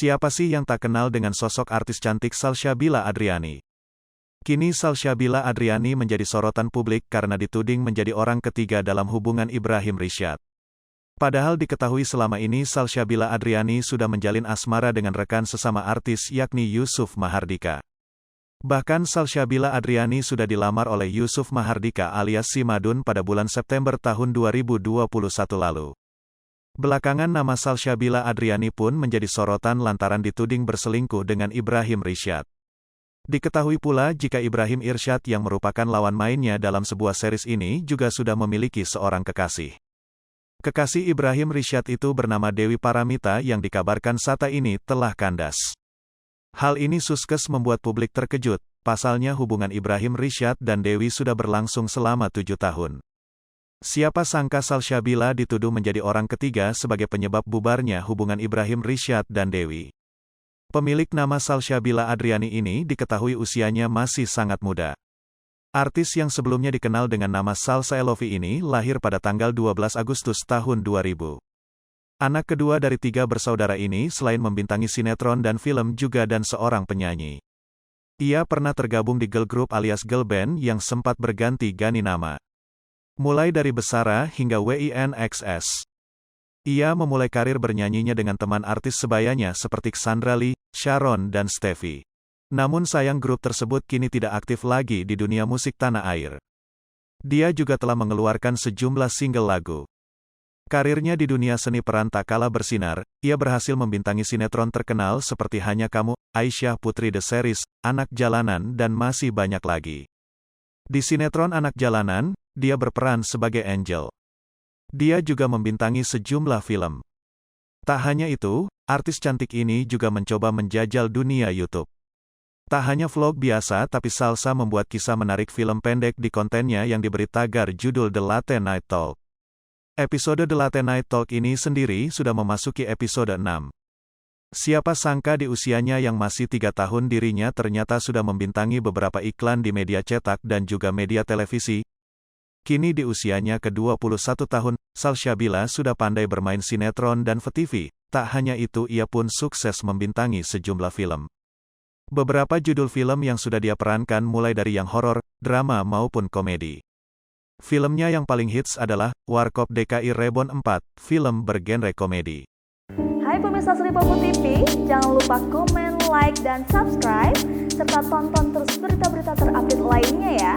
Siapa sih yang tak kenal dengan sosok artis cantik Salsabila Adriani? Kini Salsabila Adriani menjadi sorotan publik karena dituding menjadi orang ketiga dalam hubungan Ibrahim Rishad. Padahal diketahui selama ini Salsabila Adriani sudah menjalin asmara dengan rekan sesama artis yakni Yusuf Mahardika. Bahkan Salsabila Adriani sudah dilamar oleh Yusuf Mahardika alias Si Madun pada bulan September tahun 2021 lalu. Belakangan nama Salsabila Adriani pun menjadi sorotan lantaran dituding berselingkuh dengan Ibrahim Rishad. Diketahui pula jika Ibrahim Irsyad yang merupakan lawan mainnya dalam sebuah series ini juga sudah memiliki seorang kekasih. Kekasih Ibrahim Rishad itu bernama Dewi Paramita yang dikabarkan saat ini telah kandas. Hal ini suskes membuat publik terkejut, pasalnya hubungan Ibrahim Rishad dan Dewi sudah berlangsung selama 7 tahun. Siapa sangka Salsabila dituduh menjadi orang ketiga sebagai penyebab bubarnya hubungan Ibrahim Rishad dan Dewi. Pemilik nama Salsabila Adriani ini diketahui usianya masih sangat muda. Artis yang sebelumnya dikenal dengan nama Salsa Elovi ini lahir pada tanggal 12 Agustus tahun 2000. Anak kedua dari 3 bersaudara ini selain membintangi sinetron dan film juga dan seorang penyanyi. Ia pernah tergabung di girl group alias girl band yang sempat berganti nama. Mulai dari Besara hingga WINXS. Ia memulai karir bernyanyinya dengan teman artis sebayanya seperti Xandra Lee, Sharon dan Steffi. Namun sayang grup tersebut kini tidak aktif lagi di dunia musik tanah air. Dia juga telah mengeluarkan sejumlah single lagu. Karirnya di dunia seni peran tak kalah bersinar, ia berhasil membintangi sinetron terkenal seperti Hanya Kamu, Aisyah Putri The Series, Anak Jalanan dan masih banyak lagi. Di sinetron Anak Jalanan, dia berperan sebagai Angel. Dia juga membintangi sejumlah film. Tak hanya itu, artis cantik ini juga mencoba menjajal dunia YouTube. Tak hanya vlog biasa tapi Salsa membuat kisah menarik film pendek di kontennya yang diberi tagar judul The Late Night Talk. Episode The Late Night Talk ini sendiri sudah memasuki episode 6. Siapa sangka di usianya yang masih 3 tahun dirinya ternyata sudah membintangi beberapa iklan di media cetak dan juga media televisi. Kini di usianya ke-21 tahun, Salsabila sudah pandai bermain sinetron dan TV. Tak hanya itu ia pun sukses membintangi sejumlah film. Beberapa judul film yang sudah dia perankan mulai dari yang horor, drama maupun komedi. Filmnya yang paling hits adalah Warkop DKI Reborn 4, film bergenre komedi. Hai pemirsa Sri Popo TV, jangan lupa komen, like, dan subscribe, serta tonton terus berita-berita terupdate lainnya ya.